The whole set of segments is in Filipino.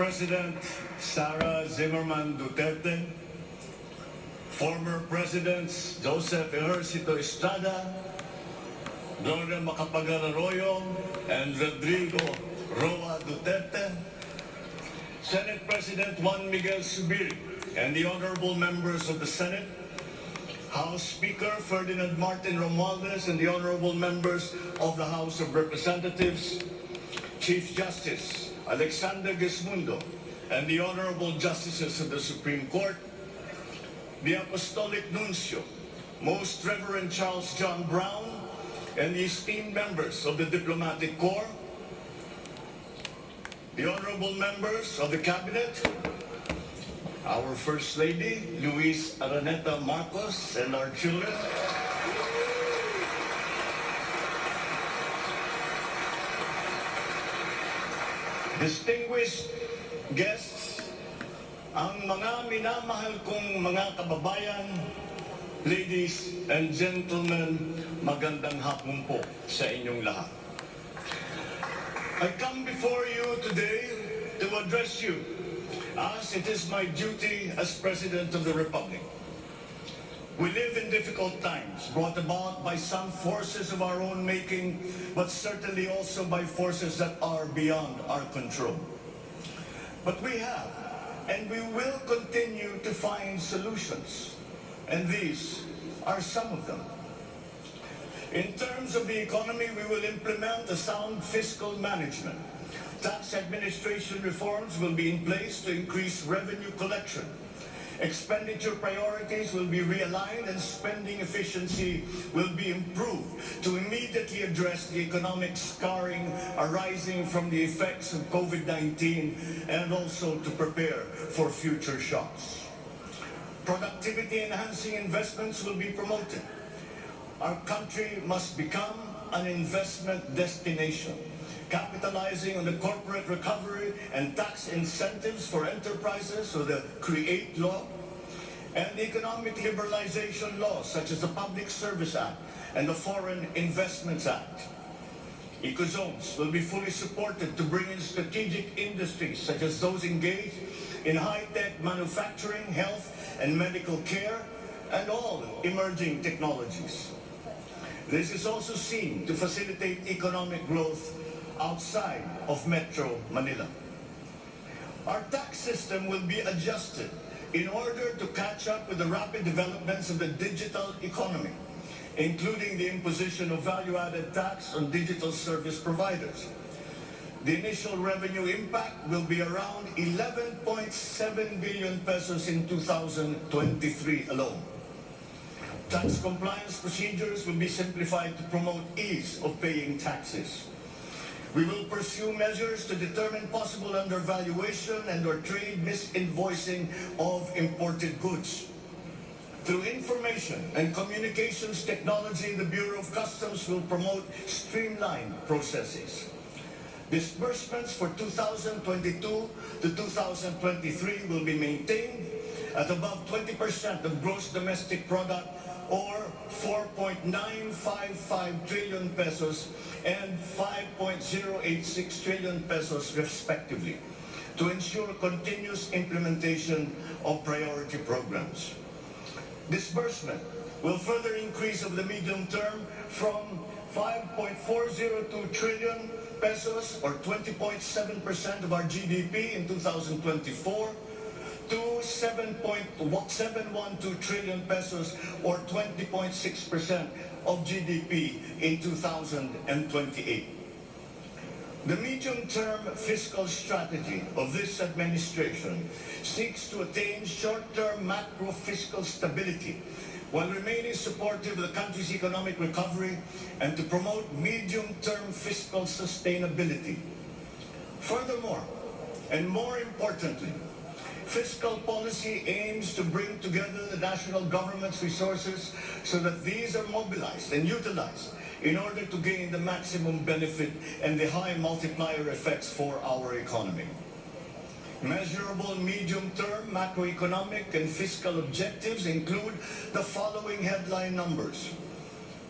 President Sara Zimmerman Duterte, former Presidents Joseph Ejercito Estrada, Gloria Macapagal Arroyo, and Rodrigo Roa Duterte, Senate President Juan Miguel Zubiri, and the honorable members of the Senate, House Speaker Ferdinand Martin Romualdez, and the honorable members of the House of Representatives, Chief Justice Alexander Gesmundo, and the honorable justices of the Supreme Court, the Apostolic Nuncio, Most Reverend Charles John Brown, and the esteemed members of the Diplomatic Corps, the honorable members of the Cabinet, our First Lady, Luis Araneta Marcos, and our children, distinguished guests, ang mga minamahal kong mga kababayan, ladies and gentlemen, magandang hapon po sa inyong lahat. I come before you today to address you as it is my duty as President of the Republic. We live in difficult times brought about by some forces of our own making, but certainly also by forces that are beyond our control. But we have, and we will continue to find solutions, and these are some of them. In terms of the economy, we will implement a sound fiscal management. Tax administration reforms will be in place to increase revenue collection. Expenditure priorities will be realigned and spending efficiency will be improved to immediately address the economic scarring arising from the effects of COVID-19 and also to prepare for future shocks. Productivity-enhancing investments will be promoted. Our country must become an investment destination, capitalizing on the corporate recovery and tax incentives for enterprises, so the CREATE law, and the economic liberalization laws such as the Public Service Act and the Foreign Investments Act. Ecozones will be fully supported to bring in strategic industries such as those engaged in high-tech manufacturing, health and medical care, and all emerging technologies. This is also seen to facilitate economic growth outside of Metro Manila. Our tax system will be adjusted in order to catch up with the rapid developments of the digital economy, including the imposition of value-added tax on digital service providers. The initial revenue impact will be around 11.7 billion pesos in 2023 alone. Tax compliance procedures will be simplified to promote ease of paying taxes. We will pursue measures to determine possible undervaluation and or trade misinvoicing of imported goods. Through information and communications technology, the Bureau of Customs will promote streamlined processes. Disbursements for 2022 to 2023 will be maintained at above 20% of gross domestic product, or 4.955 trillion pesos and 5.086 trillion pesos respectively, to ensure continuous implementation of priority programs. Disbursement will further increase over the medium term from 5.402 trillion pesos or 20.7% of our GDP in 2024 to 7.712 trillion pesos or 20.6% of GDP in 2028. The medium-term fiscal strategy of this administration seeks to attain short-term macro-fiscal stability while remaining supportive of the country's economic recovery and to promote medium-term fiscal sustainability. Furthermore, and more importantly, fiscal policy aims to bring together the national government's resources so that these are mobilized and utilized in order to gain the maximum benefit and the high multiplier effects for our economy. Measurable medium-term macroeconomic and fiscal objectives include the following headline numbers.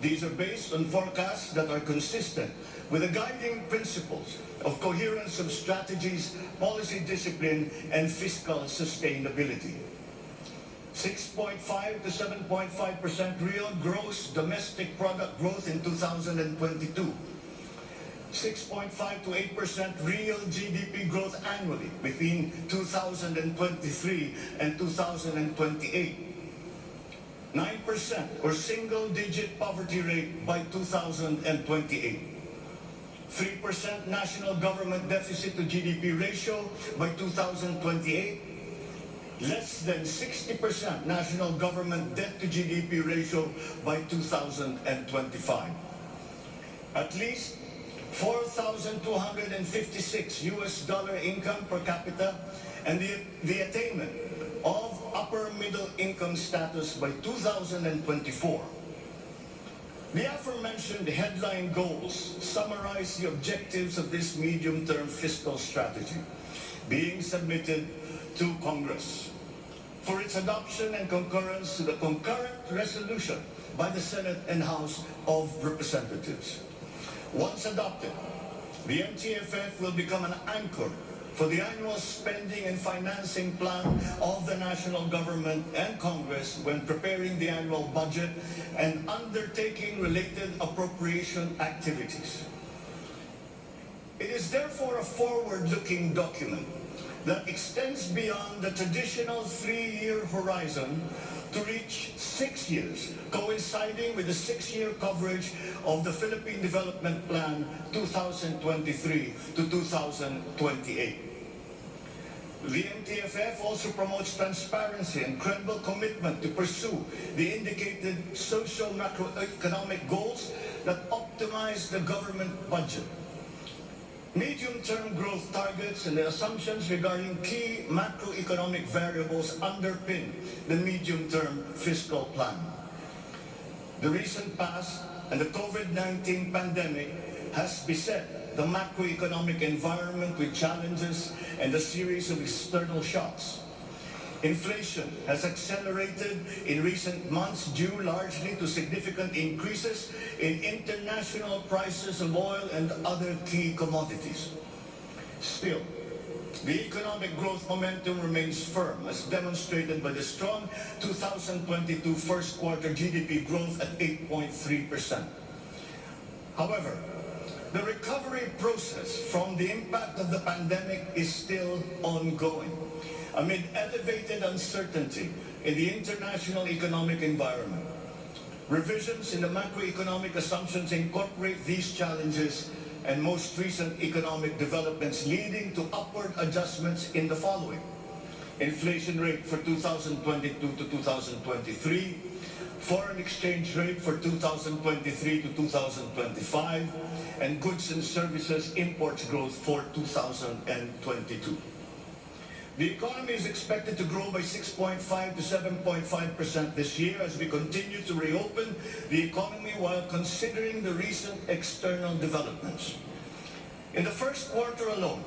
These are based on forecasts that are consistent with the guiding principles of coherence of strategies, policy discipline, and fiscal sustainability. 6.5 to 7.5% real gross domestic product growth in 2022. 6.5 to 8% real GDP growth annually between 2023 and 2028. 9% or single-digit poverty rate by 2028. 3% national government deficit to GDP ratio by 2028. Less than 60% national government debt to GDP ratio by 2025. At least $4,256 income per capita, and the attainment of upper middle income status by 2024. The aforementioned headline goals summarize the objectives of this medium-term fiscal strategy being submitted to Congress for its adoption and concurrence to the concurrent resolution by the Senate and House of Representatives. Once adopted, the MTFF will become an anchor for the annual spending and financing plan of the national government and Congress when preparing the annual budget and undertaking related appropriation activities. It is therefore a forward-looking document that extends beyond the traditional 3-year horizon to reach 6 years, coinciding with the 6-year coverage of the Philippine Development Plan 2023 to 2028. The MTFF also promotes transparency and credible commitment to pursue the indicated social macroeconomic goals that optimize the government budget. Medium-term growth targets and the assumptions regarding key macroeconomic variables underpin the medium-term fiscal plan. The recent past and the COVID-19 pandemic has beset the macroeconomic environment with challenges and a series of external shocks. Inflation has accelerated in recent months due largely to significant increases in international prices of oil and other key commodities. Still, the economic growth momentum remains firm, as demonstrated by the strong 2022 first quarter GDP growth at 8.3%. However, the recovery process from the impact of the pandemic is still ongoing amid elevated uncertainty in the international economic environment. Revisions in the macroeconomic assumptions incorporate these challenges and most recent economic developments, leading to upward adjustments in the following: inflation rate for 2022 to 2023, foreign exchange rate for 2023 to 2025, and goods and services imports growth for 2022. The economy is expected to grow by 6.5 to 7.5% this year as we continue to reopen the economy while considering the recent external developments. In the first quarter alone,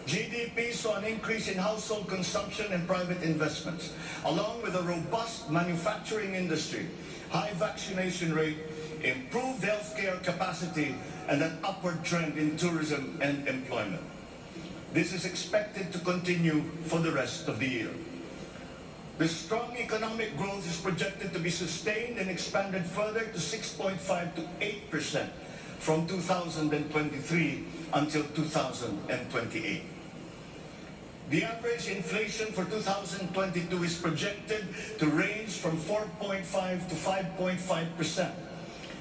GDP saw an increase in household consumption and private investments, along with a robust manufacturing industry, high vaccination rate, improved healthcare capacity, and an upward trend in tourism and employment. This is expected to continue for the rest of the year. The strong economic growth is projected to be sustained and expanded further to 6.5 to 8% from 2023 until 2028. The average inflation for 2022 is projected to range from 4.5 to 5.5%,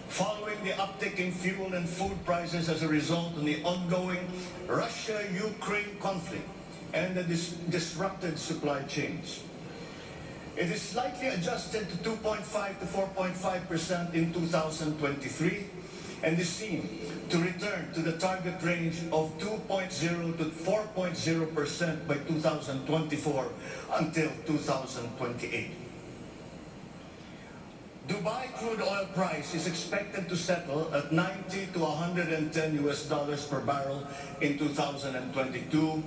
following the uptick in fuel and food prices as a result of the ongoing Russia-Ukraine conflict and the disrupted supply chains. It is slightly adjusted to 2.5 to 4.5% in 2023 and is seen to return to the target range of 2.0 to 4.0% by 2024 until 2028. Dubai crude oil price is expected to settle at $90 to $110 per barrel in 2022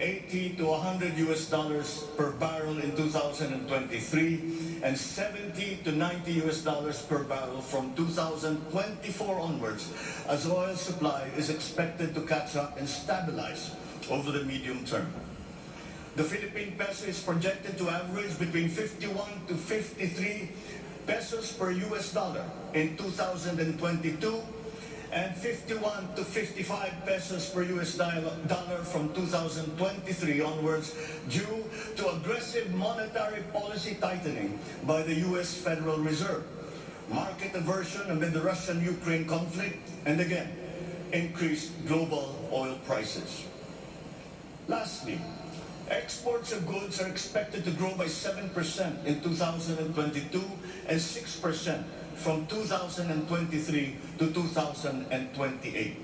$80 to $100 per barrel in 2023, and $70 to $90 per barrel from 2024 onwards, as oil supply is expected to catch up and stabilize over the medium term. The Philippine peso is projected to average between 51 to 53 pesos per US dollar in 2022, and 51 to 55 pesos per US dollar from 2023 onwards, due to aggressive monetary policy tightening by the US Federal Reserve, market aversion amid the Russian-Ukraine conflict, and again, increased global oil prices. Lastly, exports of goods are expected to grow by 7% in 2022 and 6% from 2023 to 2028.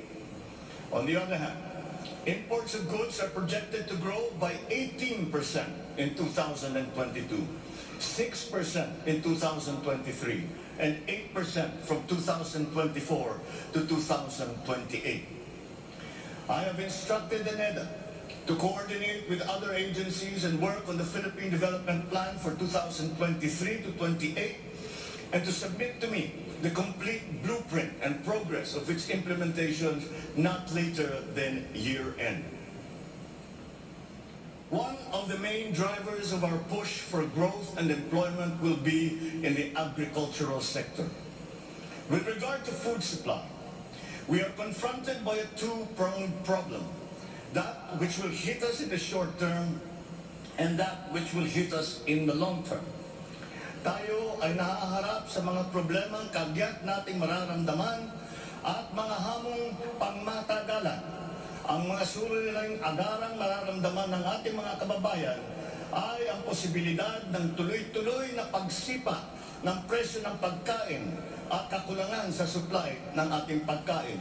On the other hand, imports of goods are projected to grow by 18% in 2022, 6% in 2023, and 8% from 2024 to 2028. I have instructed the NEDA to coordinate with other agencies and work on the Philippine Development Plan for 2023 to 28, and to submit to me the complete blueprint and progress of its implementation not later than year-end. One of the main drivers of our push for growth and employment will be in the agricultural sector. With regard to food supply, we are confronted by a two-pronged problem: that which will hit us in the short term and that which will hit us in the long term. Tayo ay nahaharap sa mga problemang kagyat nating mararamdaman at mga hamong pangmatagalan. Ang mga suliraning agarang mararamdaman ng ating mga kababayan ay ang posibilidad ng tuloy-tuloy na pagsipa ng presyo ng pagkain at kakulangan sa supply ng ating pagkain.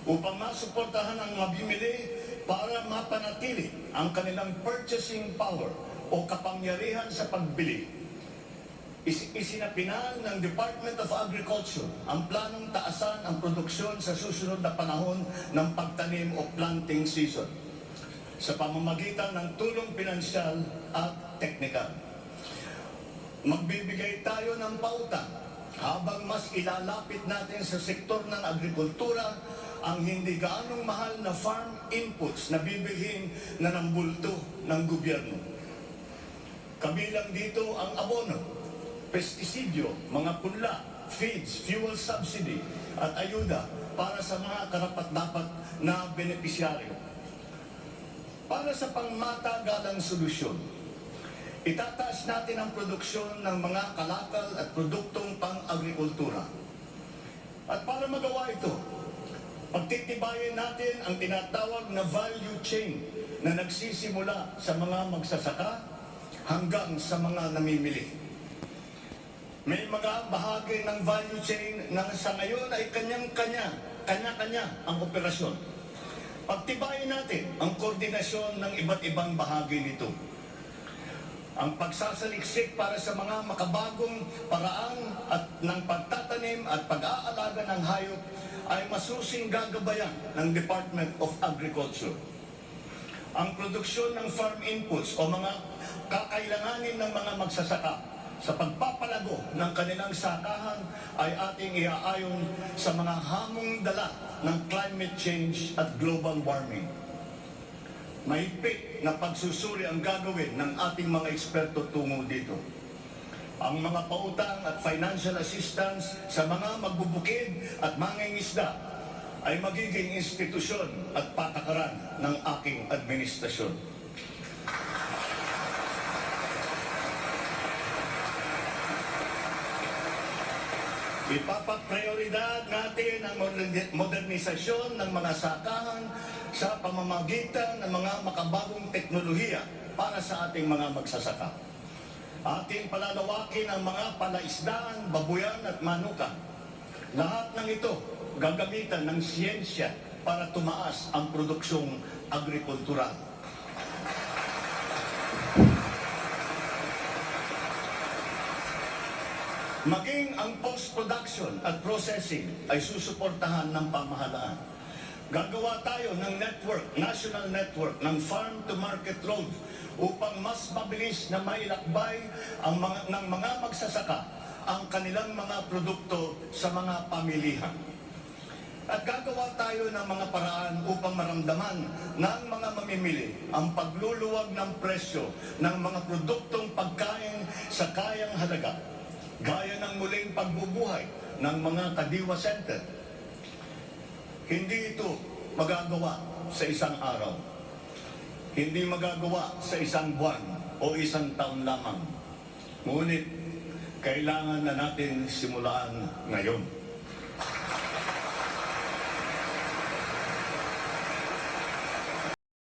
Upang masuportahan ang mabimili para mapanatili ang kanilang purchasing power o kapangyarihan sa pagbili, isinapinal ng Department of Agriculture ang planong taasan ang produksyon sa susunod na panahon ng pagtanim o planting season sa pamamagitan ng tulong pinansyal at teknikal. Magbibigay tayo ng pauta habang mas ilalapit natin sa sektor ng agrikultura ang hindi gaanong mahal na farm inputs na bibilhin na ng bulto ng gobyerno. Kabilang dito ang abono, pestisidyo, mga punla, feeds, fuel subsidy, at ayuda para sa mga karapat-dapat na benepisyaryo. Para sa pangmatagalang solusyon, itataas natin ang produksyon ng mga kalakal at produktong pang-agrikultura. At para magawa ito, pagtitibayin natin ang tinatawag na value chain na nagsisimula sa mga magsasaka hanggang sa mga namimili. May mga bahagi ng value chain na sa ngayon ay kanya-kanya ang operasyon. Pagtibayin natin ang koordinasyon ng iba't ibang bahagi nito. Ang pagsasaliksik para sa mga makabagong paraan at ng pagtatanim at pag-aalaga ng hayop ay masusing gagabayan ng Department of Agriculture. Ang produksyon ng farm inputs o mga kakailanganin ng mga magsasaka sa pagpapalago ng kanilang sakahan ay ating iaayon sa mga hamong dala ng climate change at global warming. Mahigpit na pagsusuri ang gagawin ng ating mga eksperto tungo dito. Ang mga pautang at financial assistance sa mga magbubukid at mangingisda ay magiging institusyon at patakaran ng aking administrasyon. Ipapaprioridad natin ang modernisasyon ng mga sakahan sa pamamagitan ng mga makabagong teknolohiya para sa ating mga magsasaka. Ating palalawakin ang mga palaisdaan, babuyan at manukan. Lahat ng ito gagamitan ng siyensya para tumaas ang produksyong agrikultural. Maging ang post-production at processing ay susuportahan ng pamahalaan. Gagawa tayo ng network, national network ng farm-to-market roads upang mas mabilis na mailakbay ng mga magsasaka ang kanilang mga produkto sa mga pamilihan. At gagawa tayo ng mga paraan upang maramdaman ng mga mamimili ang pagluluwag ng presyo ng mga produktong pagkain sa kayang halaga, gaya ng muling pagbubuhay ng mga kadiwa center. Hindi ito magagawa sa isang araw. Hindi magagawa sa isang buwan o isang taon lamang. Ngunit kailangan na natin simulaan ngayon.